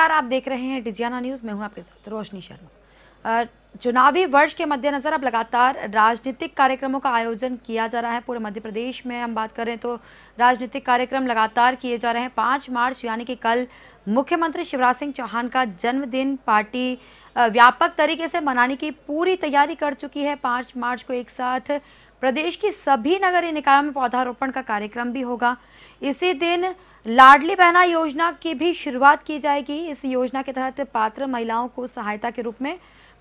नमस्कार, आप देख रहे हैं डिजियाना न्यूज़। मैं हूं आपके साथ रोशनी शर्मा। चुनावी वर्ष के मद्देनजर अब लगातार राजनीतिक कार्यक्रमों का आयोजन किया जा रहा है। पूरे मध्य प्रदेश में हम बात करें तो राजनीतिक कार्यक्रम लगातार किए जा रहे हैं। 5 मार्च यानी कि कल मुख्यमंत्री शिवराज सिंह चौहान का जन्मदिन पार्टी व्यापक तरीके से मनाने की पूरी तैयारी कर चुकी है। 5 मार्च को एक साथ प्रदेश की सभी नगरीय निकायों में पौधारोपण का कार्यक्रम भी होगा। इसी दिन लाडली बहना योजना की भी शुरुआत की जाएगी। इस योजना के तहत पात्र महिलाओं को सहायता के रूप में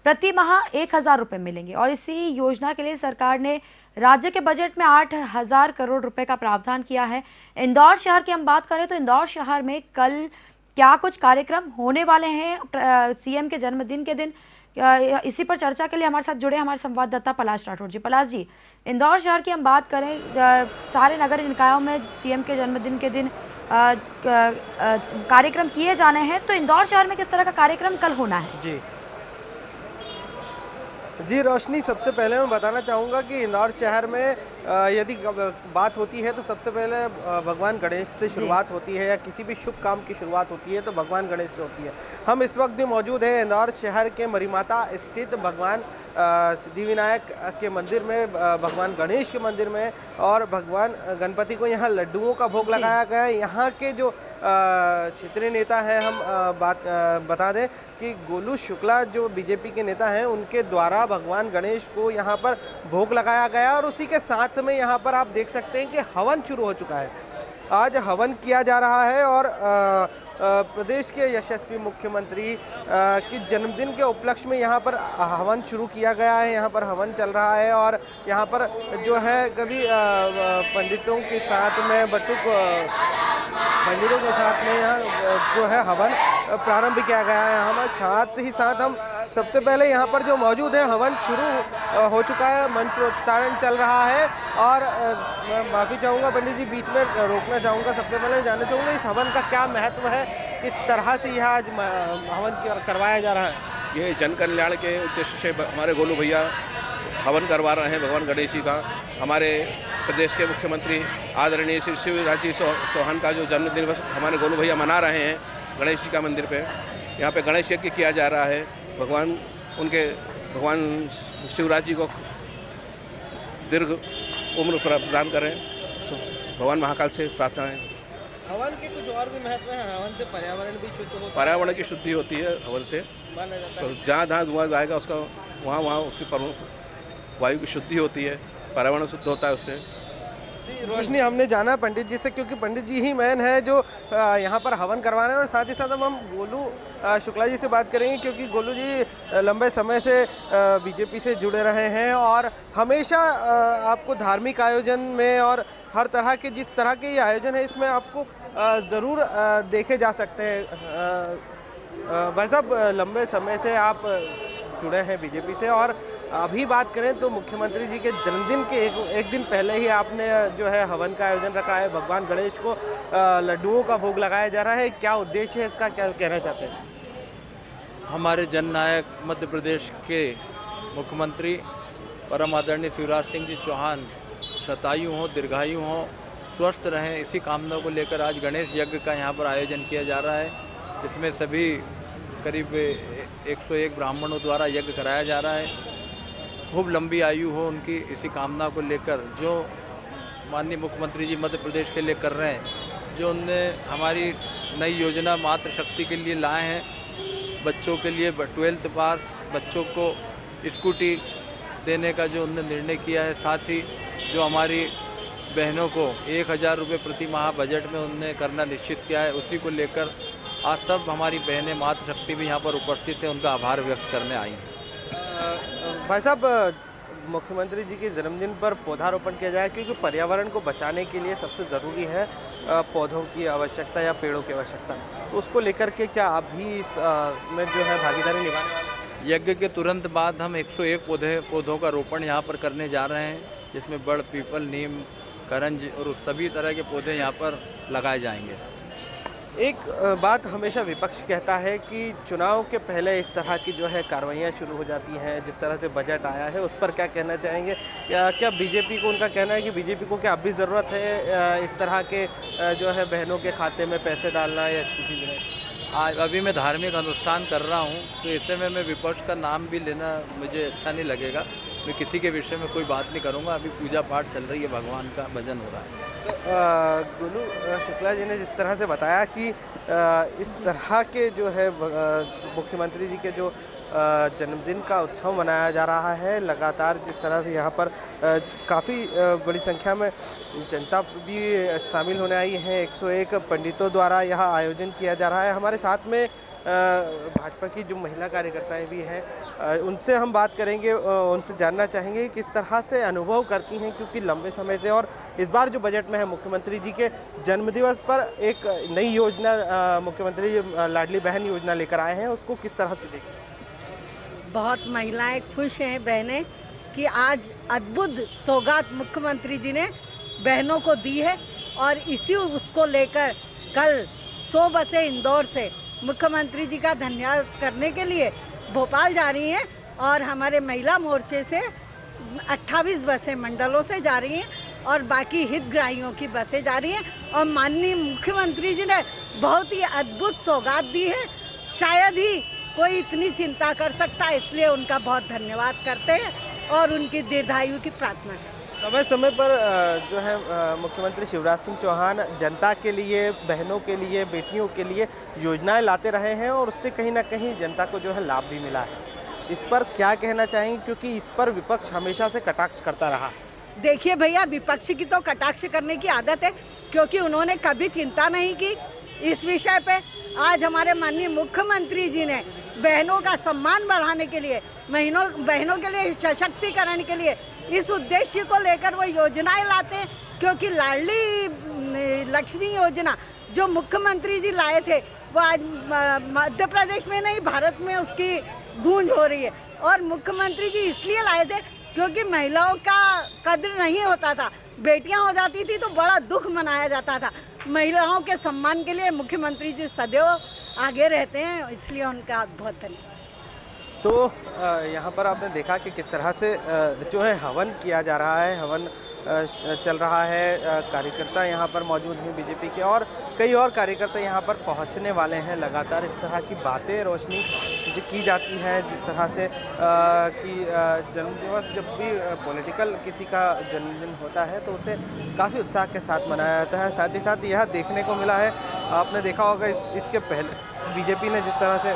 प्रति माह 1000 रुपये मिलेंगे और इसी योजना के लिए सरकार ने राज्य के बजट में 8000 करोड़ रुपए का प्रावधान किया है। इंदौर शहर की हम बात करें तो इंदौर शहर में कल क्या कुछ कार्यक्रम होने वाले हैं सीएम के जन्मदिन के दिन, इसी पर चर्चा के लिए हमारे साथ जुड़े हमारे संवाददाता पलाश राठौर जी। पलाश जी, इंदौर शहर की हम बात करें, सारे नगर निकायों में सीएम के जन्मदिन के दिन कार्यक्रम किए जाने हैं, तो इंदौर शहर में किस तरह का कार्यक्रम कल होना है? जी रोशनी, सबसे पहले मैं बताना चाहूँगा कि इंदौर शहर में यदि बात होती है तो सबसे पहले भगवान गणेश से शुरुआत होती है, या किसी भी शुभ काम की शुरुआत होती है तो भगवान गणेश से होती है। हम इस वक्त भी मौजूद हैं इंदौर शहर के मरीमाता स्थित भगवान सिद्धिविनायक के मंदिर में, भगवान गणेश के मंदिर में, और भगवान गणपति को यहाँ लड्डुओं का भोग लगाया गया है। यहाँ के जो क्षेत्रीय नेता हैं, हम बता दें कि गोलू शुक्ला जो बीजेपी के नेता हैं, उनके द्वारा भगवान गणेश को यहाँ पर भोग लगाया गया और उसी के साथ में यहाँ पर आप देख सकते हैं कि हवन शुरू हो चुका है। आज हवन किया जा रहा है और प्रदेश के यशस्वी मुख्यमंत्री के जन्मदिन के उपलक्ष्य में यहाँ पर हवन शुरू किया गया है। यहाँ पर हवन चल रहा है और यहाँ पर जो है कभी पंडितों के साथ में मंदिरों के साथ में यहाँ जो है हवन प्रारंभ किया गया है। हम साथ ही साथ हम सबसे पहले यहाँ पर जो मौजूद है, हवन शुरू हो चुका है, मंत्रोच्चारण चल रहा है। और मैं माफ़ी चाहूँगा पंडित जी, बीच में रोकना चाहूँगा। सबसे पहले जानना चाहूँगा इस हवन का क्या महत्व है, किस तरह से यह आज हवन करवाया जा रहा है? ये जन कल्याण के उद्देश्य से हमारे गोलू भैया हवन करवा रहे हैं भगवान गणेश जी का। हमारे प्रदेश के मुख्यमंत्री आदरणीय श्री शिवराज जी चौहान का जो जन्मदिन हमारे गोलू भैया मना रहे हैं गणेश जी का मंदिर पे। यहाँ पे गणेश यज्ञ किया जा रहा है। भगवान शिवराज जी को दीर्घ उम्र प्रदान करें, भगवान महाकाल से प्रार्थना है। हवन के कुछ और भी महत्व है? हवन से पर्यावरण भी शुद्ध होता है। पर्यावरण की शुद्धि होती है हवन से, तो जहाँ धुआं जाएगा उसका वहाँ उसकी वायु की शुद्धि होती है, पर्यावरण शुद्ध होता है उससे। रोशनी, हमने जाना पंडित जी से, क्योंकि पंडित जी ही मैन है जो यहाँ पर हवन करवा रहे हैं। और साथ ही साथ हम गोलू शुक्ला जी से बात करेंगे, क्योंकि गोलू जी लंबे समय से बीजेपी से जुड़े रहे हैं और हमेशा आपको धार्मिक आयोजन में और हर तरह के जिस तरह के ये आयोजन है इसमें आपको ज़रूर देखे जा सकते हैं। भाई साहब, लंबे समय से आप जुड़े हैं बीजेपी से, और अभी बात करें तो मुख्यमंत्री जी के जन्मदिन के एक दिन पहले ही आपने जो है हवन का आयोजन रखा है। भगवान गणेश को लड्डुओं का भोग लगाया जा रहा है। क्या उद्देश्य है इसका, क्या कहना चाहते हैं? हमारे जननायक मध्य प्रदेश के मुख्यमंत्री परम आदरणीय शिवराज सिंह जी चौहान शतायु हों, दीर्घायु हों, स्वस्थ रहें, इसी कामना को लेकर आज गणेश यज्ञ का यहाँ पर आयोजन किया जा रहा है। इसमें सभी करीब 101 ब्राह्मणों द्वारा यज्ञ कराया जा रहा है। खूब लंबी आयु हो उनकी, इसी कामना को लेकर जो माननीय मुख्यमंत्री जी मध्य प्रदेश के लिए कर रहे हैं, जो उनने हमारी नई योजना मातृ शक्ति के लिए लाए हैं। बच्चों के लिए 12th पास बच्चों को स्कूटी देने का जो उनने निर्णय किया है, साथ ही जो हमारी बहनों को 1000 रुपये प्रति माह बजट में उनने करना निश्चित किया है, उसी को लेकर आज सब हमारी बहनें मातृ शक्ति भी यहाँ पर उपस्थित है, उनका आभार व्यक्त करने आई हैं। भाई साहब, मुख्यमंत्री जी के जन्मदिन पर पौधारोपण किया जाए, क्योंकि पर्यावरण को बचाने के लिए सबसे ज़रूरी है पौधों की आवश्यकता या पेड़ों की आवश्यकता। तो उसको लेकर के क्या आप भी इस में जो है भागीदारी निभाने वाले हैं? यज्ञ के तुरंत बाद हम 101 पौधों का रोपण यहाँ पर करने जा रहे हैं, जिसमें बड़, पीपल, नीम, करंज और सभी तरह के पौधे यहाँ पर लगाए जाएंगे। एक बात हमेशा विपक्ष कहता है कि चुनाव के पहले इस तरह की जो है कार्रवाइयाँ शुरू हो जाती हैं। जिस तरह से बजट आया है उस पर क्या कहना चाहेंगे? क्या बीजेपी को, उनका कहना है कि बीजेपी को क्या अब भी ज़रूरत है इस तरह के जो है बहनों के खाते में पैसे डालना या स्कूटी देना? आज अभी मैं धार्मिक अनुष्ठान कर रहा हूँ, तो इस समय मैं विपक्ष का नाम भी लेना मुझे अच्छा नहीं लगेगा। मैं किसी के विषय में कोई बात नहीं करूँगा। अभी पूजा पाठ चल रही है, भगवान का भजन हो रहा है। तो गोलू शुक्ला जी ने जिस तरह से बताया कि इस तरह के जो है मुख्यमंत्री जी के जो जन्मदिन का उत्सव मनाया जा रहा है, लगातार जिस तरह से यहाँ पर काफ़ी बड़ी संख्या में जनता भी शामिल होने आई है। 101 पंडितों द्वारा यहाँ आयोजन किया जा रहा है। हमारे साथ में भाजपा की जो महिला कार्यकर्ताएं भी हैं, उनसे हम बात करेंगे, उनसे जानना चाहेंगे किस तरह से अनुभव करती हैं, क्योंकि लंबे समय से और इस बार जो बजट में है मुख्यमंत्री जी के जन्मदिवस पर एक नई योजना मुख्यमंत्री लाडली बहन योजना लेकर आए हैं, उसको किस तरह से देखते हैं? बहुत महिलाएं खुश हैं बहनें कि आज अद्भुत सौगात मुख्यमंत्री जी ने बहनों को दी है और इसी उसको लेकर कल 100 बसें इंदौर से मुख्यमंत्री जी का धन्यवाद करने के लिए भोपाल जा रही हैं और हमारे महिला मोर्चे से 28 बसें मंडलों से जा रही हैं और बाकी हितग्राहियों की बसें जा रही हैं। और माननीय मुख्यमंत्री जी ने बहुत ही अद्भुत सौगात दी है, शायद ही कोई इतनी चिंता कर सकता है, इसलिए उनका बहुत धन्यवाद करते हैं और उनकी दीर्घायु की प्रार्थना करते हैं। समय समय पर जो है मुख्यमंत्री शिवराज सिंह चौहान जनता के लिए, बहनों के लिए, बेटियों के लिए योजनाएं लाते रहे हैं और उससे कहीं ना कहीं जनता को जो है लाभ भी मिला है। इस पर क्या कहना चाहेंगे, क्योंकि इस पर विपक्ष हमेशा से कटाक्ष करता रहा? देखिए भैया, विपक्ष की तो कटाक्ष करने की आदत है, क्योंकि उन्होंने कभी चिंता नहीं की इस विषय पे। आज हमारे माननीय मुख्यमंत्री जी ने बहनों का सम्मान बढ़ाने के लिए, बहनों के लिए सशक्तिकरण के लिए इस उद्देश्य को लेकर वो योजनाएं लाते हैं, क्योंकि लाडली लक्ष्मी योजना जो मुख्यमंत्री जी लाए थे वो आज मध्य प्रदेश में नहीं भारत में उसकी गूंज हो रही है। और मुख्यमंत्री जी इसलिए लाए थे क्योंकि महिलाओं का कद्र नहीं होता था, बेटियां हो जाती थी तो बड़ा दुख मनाया जाता था। महिलाओं के सम्मान के लिए मुख्यमंत्री जी सदैव आगे रहते हैं, इसलिए उनका बहुत धन्यवाद। तो यहाँ पर आपने देखा कि किस तरह से जो है हवन किया जा रहा है, हवन चल रहा है। कार्यकर्ता यहाँ पर मौजूद हैं बीजेपी के और कई और कार्यकर्ता यहाँ पर पहुँचने वाले हैं। लगातार इस तरह की बातें रोशनी जो की जाती हैं, जिस तरह से कि जन्मदिवस जब भी पॉलिटिकल किसी का जन्मदिन होता है तो उसे काफ़ी उत्साह के साथ मनाया जाता है। साथ ही साथ यह देखने को मिला है, आपने देखा होगा इसके पहले बीजेपी ने जिस तरह से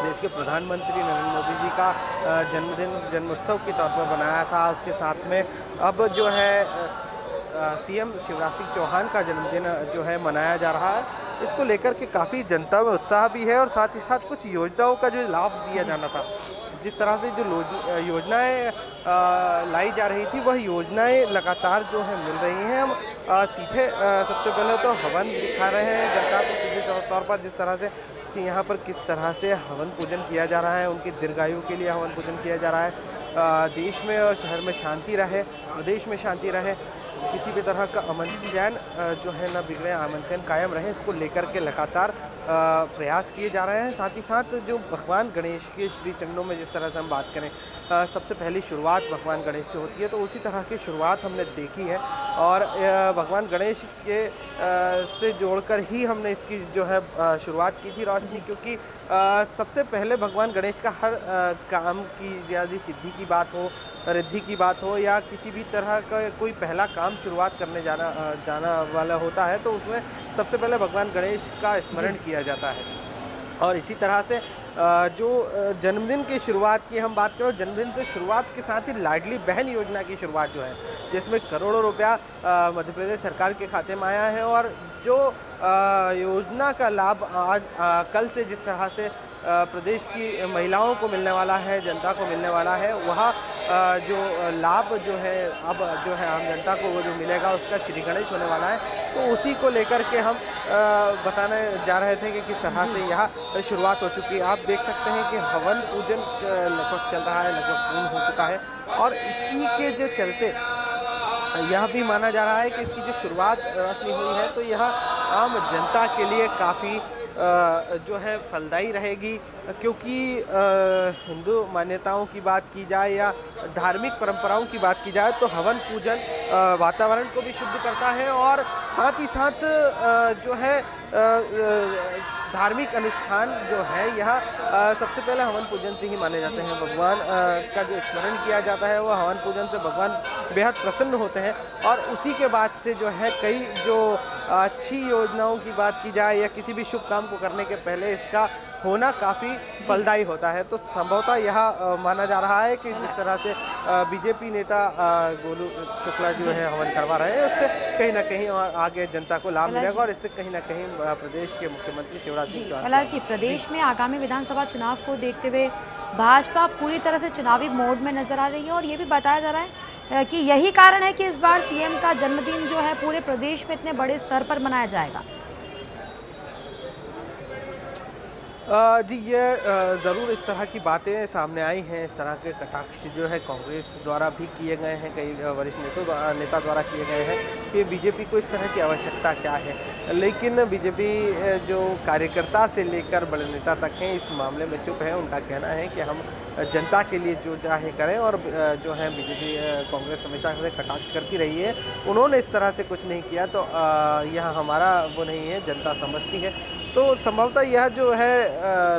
देश के प्रधानमंत्री नरेंद्र मोदी जी का जन्मोत्सव के तौर पर बनाया था, उसके साथ में अब जो है सीएम शिवराज सिंह चौहान का जन्मदिन जो है मनाया जा रहा है। इसको लेकर के काफ़ी जनता में उत्साह भी है और साथ ही साथ कुछ योजनाओं का जो लाभ दिया जाना था, जिस तरह से जो योजनाएं लाई जा रही थी वह योजनाएं लगातार जो है मिल रही हैं। हम सीधे सबसे पहले तो हवन दिखा रहे हैं जनता को सीधे तौर पर, जिस तरह से कि यहाँ पर किस तरह से हवन पूजन किया जा रहा है, उनकी दीर्घायु के लिए हवन पूजन किया जा रहा है। देश में और शहर में शांति रहे, प्रदेश में शांति रहे, किसी भी तरह का अमन चैन जो है ना बिगड़े, अमन चैन कायम रहे, इसको लेकर के लगातार प्रयास किए जा रहे हैं। साथ ही साथ जो भगवान गणेश के श्री चरणों में जिस तरह से हम बात करें, सबसे पहली शुरुआत भगवान गणेश से होती है, तो उसी तरह की शुरुआत हमने देखी है और भगवान गणेश के से जोड़कर ही हमने इसकी जो है शुरुआत की थी रोशनी, क्योंकि सबसे पहले भगवान गणेश का हर काम की ज़्यादा सिद्धि की बात हो, रिद्धि की बात हो या किसी भी तरह का कोई पहला काम शुरुआत करने जाना वाला होता है तो उसमें सबसे पहले भगवान गणेश का स्मरण किया जाता है। और इसी तरह से जो जन्मदिन की शुरुआत की हम बात करें, जन्मदिन से शुरुआत के साथ ही लाडली बहन योजना की शुरुआत जो है, जिसमें करोड़ों रुपया मध्य प्रदेश सरकार के खाते में आया है और जो योजना का लाभ आज कल से जिस तरह से प्रदेश की महिलाओं को मिलने वाला है, जनता को मिलने वाला है, वह जो लाभ जो है अब जो है आम जनता को वो जो मिलेगा उसका श्री गणेश होने वाला है। तो उसी को लेकर के हम बताने जा रहे थे कि किस तरह से यहाँ शुरुआत हो चुकी है। आप देख सकते हैं कि हवन पूजन लगभग चल रहा है, लगभग पूर्ण हो चुका है और इसी के जो चलते यह भी माना जा रहा है कि इसकी जो शुरुआत रोशनी हुई है तो यह आम जनता के लिए काफ़ी जो है फलदायी रहेगी, क्योंकि हिंदू मान्यताओं की बात की जाए या धार्मिक परंपराओं की बात की जाए तो हवन पूजन वातावरण को भी शुद्ध करता है और साथ ही साथ जो है धार्मिक अनुष्ठान जो है यहाँ सबसे पहले हवन पूजन से ही माने जाते हैं। भगवान का जो स्मरण किया जाता है वो हवन पूजन से भगवान बेहद प्रसन्न होते हैं और उसी के बाद से जो है कई जो अच्छी योजनाओं की बात की जाए या किसी भी शुभ काम को करने के पहले इसका होना काफ़ी फलदायी होता है। तो संभवतः यह माना जा रहा है कि जिस तरह से बीजेपी नेता गोलू शुक्ला जो है हवन करवा रहे हैं उससे कहीं ना कहीं और आगे जनता को लाभ मिलेगा और इससे कहीं ना कहीं प्रदेश के मुख्यमंत्री शिवराज सिंह चौहान जी प्रदेश में आगामी विधानसभा चुनाव को देखते हुए भाजपा पूरी तरह से चुनावी मोड में नजर आ रही है और ये भी बताया जा रहा है कि यही कारण है कि इस बार सीएम का जन्मदिन जो है पूरे प्रदेश में इतने बड़े स्तर पर मनाया जाएगा। जी ये ज़रूर इस तरह की बातें सामने आई हैं। इस तरह के कटाक्ष जो है कांग्रेस द्वारा भी किए गए हैं, कई वरिष्ठ नेता द्वारा किए गए हैं कि बीजेपी को इस तरह की आवश्यकता क्या है। लेकिन बीजेपी जो कार्यकर्ता से लेकर बड़े नेता तक हैं इस मामले में चुप है। उनका कहना है कि हम जनता के लिए जो चाहे करें और जो है बीजेपी कांग्रेस हमेशा से कटाक्ष करती रही है। उन्होंने इस तरह से कुछ नहीं किया तो यह हमारा वो नहीं है, जनता समझती है। तो संभवतः यह जो है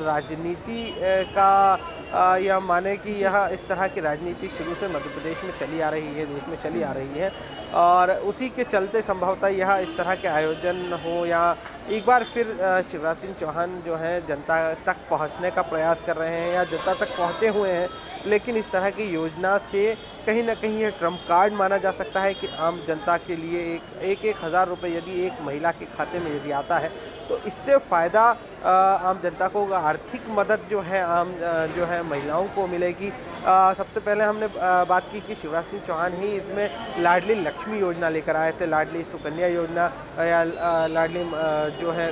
राजनीति का यह माने कि यह इस तरह की राजनीति शुरू से मध्य प्रदेश में चली आ रही है, देश में चली आ रही है और उसी के चलते संभवतः यह इस तरह के आयोजन हो या एक बार फिर शिवराज सिंह चौहान जो है जनता तक पहुंचने का प्रयास कर रहे हैं या जनता तक पहुंचे हुए हैं। लेकिन इस तरह की योजना से कहीं ना कहीं ये ट्रम्प कार्ड माना जा सकता है कि आम जनता के लिए एक हज़ार रुपये यदि एक महिला के खाते में यदि आता है तो इससे फ़ायदा आम जनता को आर्थिक मदद जो है जो है महिलाओं को मिलेगी। सबसे पहले हमने बात की कि शिवराज सिंह चौहान ही इसमें लाडली लक्ष्मी योजना लेकर आए थे, लाडली सुकन्या योजना या लाडली जो है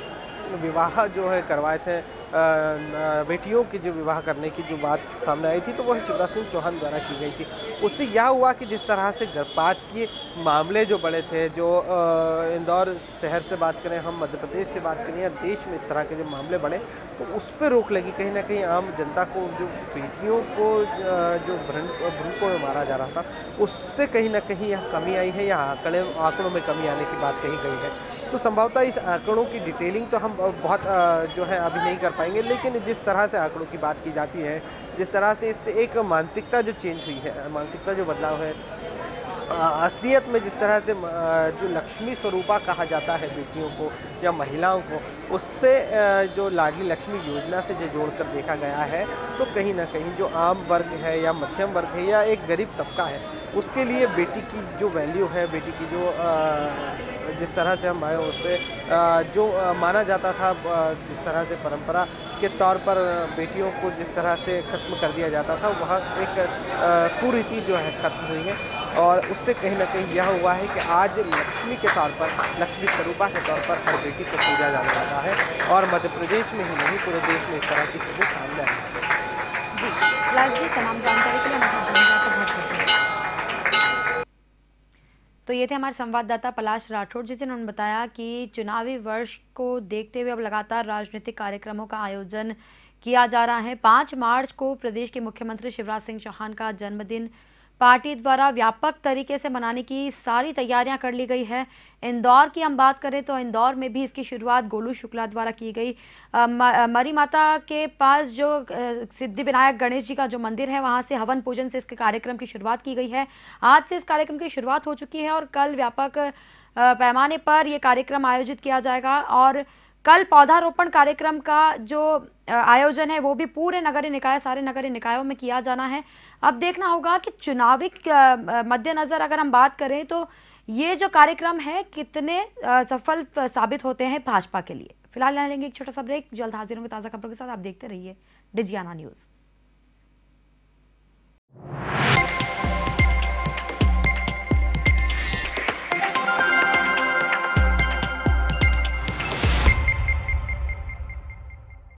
विवाह जो है करवाए थे, बेटियों की जो विवाह करने की जो बात सामने आई थी तो वह शिवराज सिंह चौहान द्वारा की गई थी। उससे यह हुआ कि जिस तरह से गर्भपात के मामले जो बड़े थे, जो इंदौर शहर से बात करें, हम मध्य प्रदेश से बात करें या देश में इस तरह के जो मामले बढ़े तो उस पर रोक लगी। कहीं ना कहीं आम जनता को जो बेटियों को जो भ्रूणों में मारा जा रहा था उससे कहीं ना कहीं यह कमी आई है या आंकड़ों में कमी आने की बात कही गई है। तो संभवतः इस आंकड़ों की डिटेलिंग तो हम बहुत जो है अभी नहीं कर पाएंगे, लेकिन जिस तरह से आंकड़ों की बात की जाती है, जिस तरह से इससे एक मानसिकता जो चेंज हुई है, मानसिकता जो बदलाव है, असलियत में जिस तरह से जो लक्ष्मी स्वरूपा कहा जाता है बेटियों को या महिलाओं को, उससे जो लाडली लक्ष्मी योजना से जो जोड़कर देखा गया है तो कहीं ना कहीं जो आम वर्ग है या मध्यम वर्ग है या एक गरीब तबका है उसके लिए बेटी की जो वैल्यू है, बेटी की जो जिस तरह से हम आए उससे जो माना जाता था, जिस तरह से परंपरा के तौर पर बेटियों को जिस तरह से ख़त्म कर दिया जाता था वहाँ एक कुरीति जो है ख़त्म हुई है और उससे कहीं ना कहीं यह हुआ है कि आज लक्ष्मी के तौर पर, लक्ष्मी स्वरूपा के तौर पर हर बेटी को पूजा जाने लगा है और मध्य प्रदेश में ही नहीं पूरे देश में इस तरह की चीज़ें सामने आई हैं। जी तमाम जानकारी के लिए हमारे तो ये थे हमारे संवाददाता पलाश राठौड़ जिन्होंने बताया कि चुनावी वर्ष को देखते हुए अब लगातार राजनीतिक कार्यक्रमों का आयोजन किया जा रहा है। 5 मार्च को प्रदेश के मुख्यमंत्री शिवराज सिंह चौहान का जन्मदिन पार्टी द्वारा व्यापक तरीके से मनाने की सारी तैयारियां कर ली गई है। इंदौर की हम बात करें तो इंदौर में भी इसकी शुरुआत गोलू शुक्ला द्वारा की गई। मरी माता के पास जो सिद्धि विनायक गणेश जी का जो मंदिर है वहां से हवन पूजन से इसके कार्यक्रम की शुरुआत की गई है। आज से इस कार्यक्रम की शुरुआत हो चुकी है और कल व्यापक पैमाने पर यह कार्यक्रम आयोजित किया जाएगा और कल पौधारोपण कार्यक्रम का जो आयोजन है वो भी पूरे नगरीय निकाय, सारे नगरीय निकायों में किया जाना है। अब देखना होगा कि चुनावी मद्देनजर अगर हम बात करें तो ये जो कार्यक्रम है कितने सफल साबित होते हैं भाजपा के लिए। फिलहाल यहाँ लेंगे एक छोटा सा ब्रेक, जल्द हाजिर होंगे ताज़ा खबरों के साथ। आप देखते रहिए डिजियाना न्यूज़।